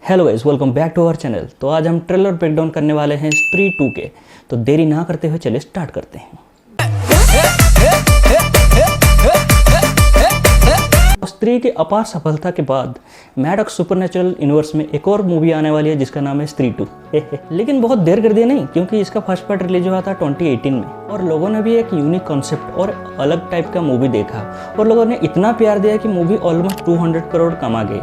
Hello guys, welcome back to our channel. तो आज हम ट्रेलर ब्रेकडाउन करने वाले हैं स्त्री 2 के। तो देरी ना करते हुए चलिए स्टार्ट करते हैं। स्त्री की अपार सफलता के बाद मैडॉक्स सुपरनैचुरल यूनिवर्स में एक और मूवी आने वाली है जिसका नाम है स्त्री 2। लेकिन बहुत देर कर दिया नहीं, क्योंकि इसका फर्स्ट पार्ट रिलीज हुआ था 2018 में और लोगों ने भी एक यूनिक कॉन्सेप्ट और अलग टाइप का मूवी देखा और लोगों ने इतना प्यार दिया कि मूवी ऑलमोस्ट 200 करोड़ कमा गई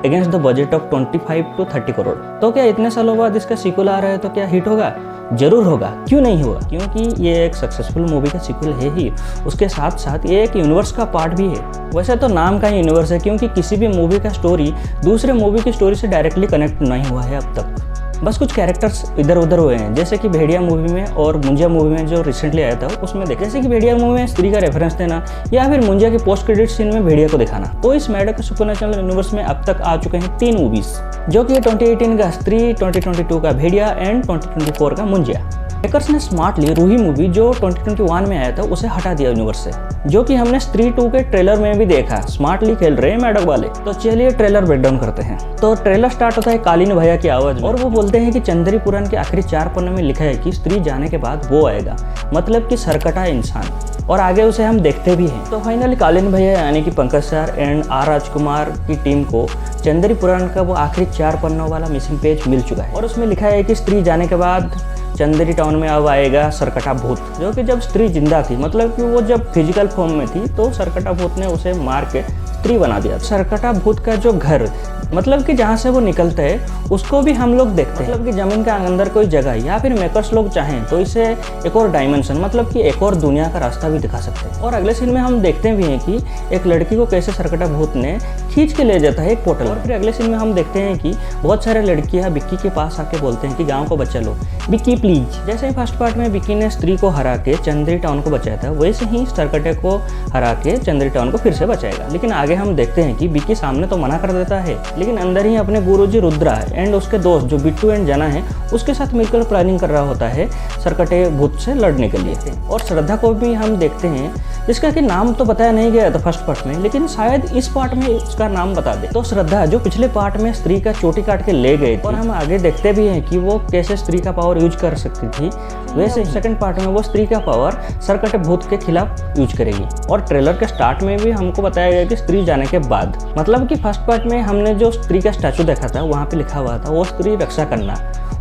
against the budget of 25 to 30 crore. तो क्या इतने सालों बाद इसका सीक्वल आ रहा है तो क्या हिट होगा? जरूर होगा, क्यों नहीं होगा, क्योंकि ये एक सक्सेसफुल मूवी का सीक्वल है ही। उसके साथ साथ ये एक यूनिवर्स का पार्ट भी है। वैसे तो नाम का यूनिवर्स है, क्योंकि किसी भी मूवी का स्टोरी दूसरे मूवी की स्टोरी से डायरेक्टली कनेक्ट नहीं हुआ है अब तक। बस कुछ कैरेक्टर्स इधर उधर हुए हैं, जैसे कि भेड़िया मूवी में और मुंजिया मूवी में जो रिसेंटली आया था उसमें देखे। जैसे कि भेड़िया मूवी में स्त्री का रेफरेंस देना या फिर मुंजिया के पोस्ट क्रेडिट सीन में भेड़िया को दिखाना। तो इस मैडॉक्स सुपरनैचुरल यूनिवर्स में अब तक आ चुके हैं 3 मूवीज, जो कि 2018 का स्त्री, 2022 का भेड़िया एंड 2024 का मुंजिया। मेकर्स ने स्मार्टली रूही मूवी जो 2021 में आया था उसे हटा दिया यूनिवर्स से, जो कि हमने स्त्री 2 के ट्रेलर में भी देखा। स्मार्टली खेल रहे हैं मैडॉक वाले। तो चलिए ट्रेलर ब्रेकडाउन करते हैं। तो ट्रेलर स्टार्ट होता है कालीन भैया की आवाज में और वो बोलते हैं कि चंदेरी पुराण के आखिरी 4 पन्ने में लिखा है कि स्त्री जाने के बाद वो आएगा, मतलब कि सरकटा इंसान, और आगे उसे हम देखते भी हैं। तो फाइनली कालीन भैया यानी कि पंकज सर एंड आर राजकुमार की टीम को चंदेरी पुराण का वो आखिरी 4 पन्नों वाला मिसिंग पेज मिल चुका है और उसमें लिखा है कि स्त्री जाने के बाद चंदेरी टाउन में अब आएगा सरकटा भूत, जो कि जब स्त्री जिंदा थी, मतलब कि वो जब फिजिकल फॉर्म में थी तो सरकटा भूत ने उसे मार के स्त्री बना दिया। सरकटा भूत का जो घर, मतलब कि जहाँ से वो निकलते हैं उसको भी हम लोग देखते हैं, मतलब कि जमीन के अंदर कोई जगह या फिर मेकर्स लोग चाहें तो इसे एक और डायमेंशन, मतलब कि एक और दुनिया का रास्ता भी दिखा सकते हैं। और अगले सीन में हम देखते भी हैं कि एक लड़की को कैसे सरकटा भूत ने खींच के ले जाता है एक पोर्टल। और फिर अगले सीन में हम देखते हैं कि बहुत सारे लड़कियां बिक्की के पास आके बोलते हैं कि गाँव को बचा लो बिक्की प्लीज। जैसे ही फर्स्ट पार्ट में बिक्की ने स्त्री को हरा के चंदेरी टाउन को बचाया था, वैसे ही सरकटे को हरा के चंदेरी टाउन को फिर से बचाएगा। लेकिन आगे हम देखते हैं कि बिक्की सामने तो मना कर देता है, लेकिन अंदर ही अपने गुरुजी रुद्रा एंड उसके दोस्त जो बिट्टू एंड जना है उसके साथ मिलकर प्लानिंग कर रहा होता है सरकटे भूत से लड़ने के लिए। और श्रद्धा को भी हम देखते हैं, जिसका कि नाम तो बताया नहीं गया था फर्स्ट पार्ट में, लेकिन शायद इस पार्ट में उसका नाम बता दे। तो श्रद्धा जो पिछले पार्ट में स्त्री का चोटी काट के ले गए थे और हम आगे देखते भी हैं कि वो कैसे स्त्री का पावर यूज कर सकती थी, वैसे सेकंड पार्ट में वो स्त्री का पावर सरकटे भूत के खिलाफ यूज करेगी। और ट्रेलर के स्टार्ट में भी हमको बताया गया कि स्त्री जाने के बाद, मतलब कि फर्स्ट पार्ट में हमने जो स्त्री का स्टैचू देखा था वहाँ पे लिखा हुआ था वो स्त्री रक्षा करना,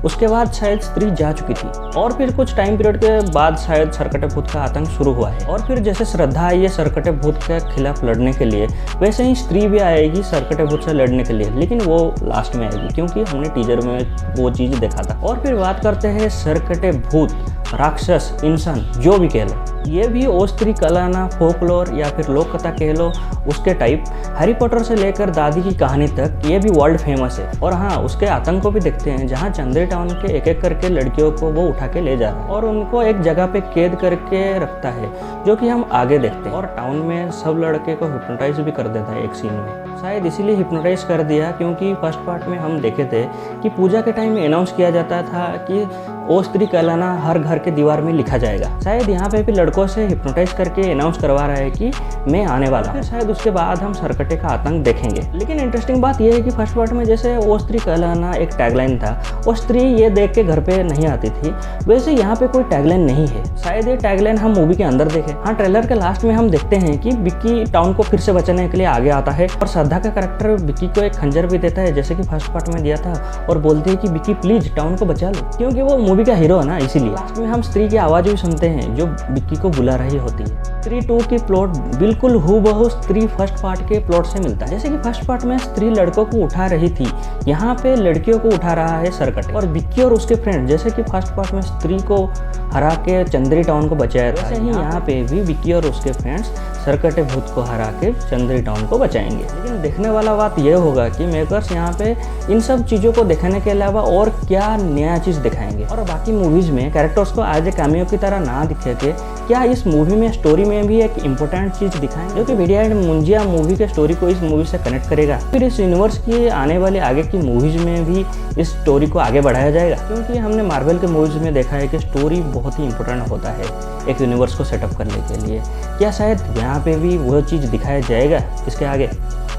उसके बाद शायद स्त्री जा चुकी थी और फिर कुछ टाइम पीरियड के बाद शायद सरकटे भूत का आतंक शुरू हुआ है। और फिर जैसे श्रद्धा आई है सरकटे भूत के खिलाफ लड़ने के लिए, वैसे ही स्त्री भी आएगी सरकटे भूत से लड़ने के लिए, लेकिन वो लास्ट में आएगी क्योंकि हमने टीजर में वो चीज़ देखा था। और फिर बात करते हैं सरकटे भूत, राक्षस, इंसान, जो भी कह लो, ये भी ओस्त्री कलाना, फोकलोर या फिर लोक कथा कह लो उसके टाइप, हैरी पॉटर से लेकर दादी की कहानी तक ये भी वर्ल्ड फेमस है। और हाँ, उसके आतंक को भी देखते हैं, जहाँ चंदेरी टाउन के एक एक करके लड़कियों को वो उठा के ले जा रहा है और उनको एक जगह पे कैद करके रखता है, जो कि हम आगे देखते हैं। और टाउन में सब लड़के को हिप्नोटाइज भी कर देता है एक सीन में, शायद इसीलिए हिप्नोटाइज कर दिया क्योंकि फर्स्ट पार्ट में हम देखे थे कि पूजा के टाइम में अनाउंस किया जाता था कि ओस्त्री कहलाना हर घर के दीवार में लिखा जाएगा। शायद यहाँ पे भी लड़कों से हिप्नोटाइज करके अनाउंस करवा रहा है कि मैं आने वाला हूँ। शायद उसके बाद हम सरकटे का आतंक देखेंगे। लेकिन इंटरेस्टिंग बात यह है कि फर्स्ट पार्ट में जैसे ओस्त्री कहलाना एक टैगलाइन था, वो स्त्री ये देख के घर पे नहीं आती थी, वैसे यहाँ पे कोई टैगलाइन नहीं है। शायद ये टैगलाइन हम मूवी के अंदर देखें। हाँ, ट्रेलर के लास्ट में हम देखते हैं कि बिक्की टाउन को फिर से बचाने के लिए आगे आता है और श्रद्धा का कैरेक्टर बिक्की को एक खंजर भी देता है, जैसे कि फर्स्ट पार्ट में दिया था, और बोलती है कि बिक्की प्लीज टाउन को बचा लो, क्योंकि वो मूवी का हीरो है ना, इसीलिए। लास्ट में हम स्त्री की आवाज भी सुनते हैं जो बिक्की को बुला रही होती है। स्त्री 2 की प्लॉट बिल्कुल हूबहू स्त्री फर्स्ट पार्ट के प्लॉट से मिलता है। जैसे कि फर्स्ट पार्ट में स्त्री लड़कों को उठा रही थी, यहाँ पे लड़कियों को उठा रहा है सरकटे। और बिक्की और उसके फ्रेंड, जैसे कि फर्स्ट पार्ट में स्त्री को हरा के चंदेरी टाउन को बचाया था, वैसे ही यहाँ पे भी बिक्की और उसके फ्रेंड्स सरकटे भूत को हरा के चंदेरी टाउन को बचाएंगे। लेकिन देखने वाला बात यह होगा कि मेकर्स यहाँ पे इन सब चीज़ों को दिखाने के अलावा और क्या नया चीज़ दिखाएंगे। और बाकी मूवीज़ में कैरेक्टर्स को आज कैमियो की तरह ना दिखे के क्या इस मूवी में स्टोरी में भी एक इम्पोर्टेंट चीज़ दिखाएंगे, जो कि भेड़िया एंड मुंजिया मूवी के स्टोरी को इस मूवी से कनेक्ट करेगा। फिर इस यूनिवर्स की आने वाली आगे की मूवीज़ में भी इस स्टोरी को आगे बढ़ाया जाएगा, क्योंकि हमने मार्वल के मूवीज़ में देखा है कि स्टोरी बहुत ही इंपॉर्टेंट होता है एक यूनिवर्स को सेटअप करने के लिए। क्या शायद यहाँ पे भी वह चीज़ दिखाया जाएगा इसके आगे?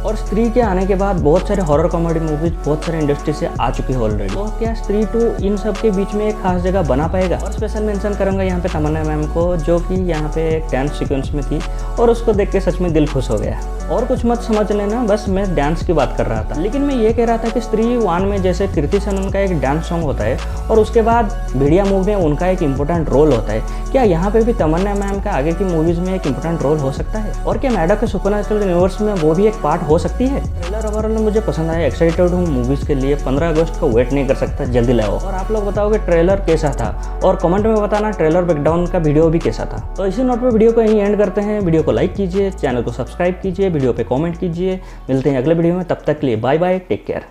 और स्त्री के आने के बाद बहुत सारे हॉरर कॉमेडी मूवीज बहुत सारे इंडस्ट्री से आ चुकी है ऑलरेडी। तो क्या स्त्री 2 इन सब के बीच में एक खास जगह बना पाएगा? और स्पेशल मेंशन करूंगा यहाँ पे तमन्ना मैम को, जो कि यहाँ पे एक डांस सीक्वेंस में थी और उसको देख के सच में दिल खुश हो गया। और कुछ मत समझ लेना, बस मैं डांस की बात कर रहा था। लेकिन मैं ये कह रहा था कि स्त्री 1 में जैसे कृति सेनन का एक डांस सॉन्ग होता है और उसके बाद भेड़िया मूवी में उनका एक इंपॉर्टेंट रोल होता है, क्या यहाँ पे भी तमन्ना मैम का आगे की मूवीज में एक इंपॉर्टेंट रोल हो सकता है? और क्या मैडॉक के सुपरनैचुरल यूनिवर्स में वो भी एक पार्ट हो सकती है? ट्रेलर ओवरऑल मुझे पसंद आया, एक्साइटेड हूँ मूवीज के लिए। 15 अगस्त को वेट नहीं कर सकता, जल्दी लाओ। और आप लोग बताओ कि ट्रेलर कैसा था और कमेंट में बताना ट्रेलर ब्रेकडाउन का वीडियो भी कैसा था। तो इसी नोट पे वीडियो को यहीं एंड करते हैं। वीडियो को लाइक कीजिए, चैनल को सब्सक्राइब कीजिए, वीडियो पे कमेंट कीजिए। मिलते हैं अगले वीडियो में, तब तक के लिए बाय बाय, टेक केयर।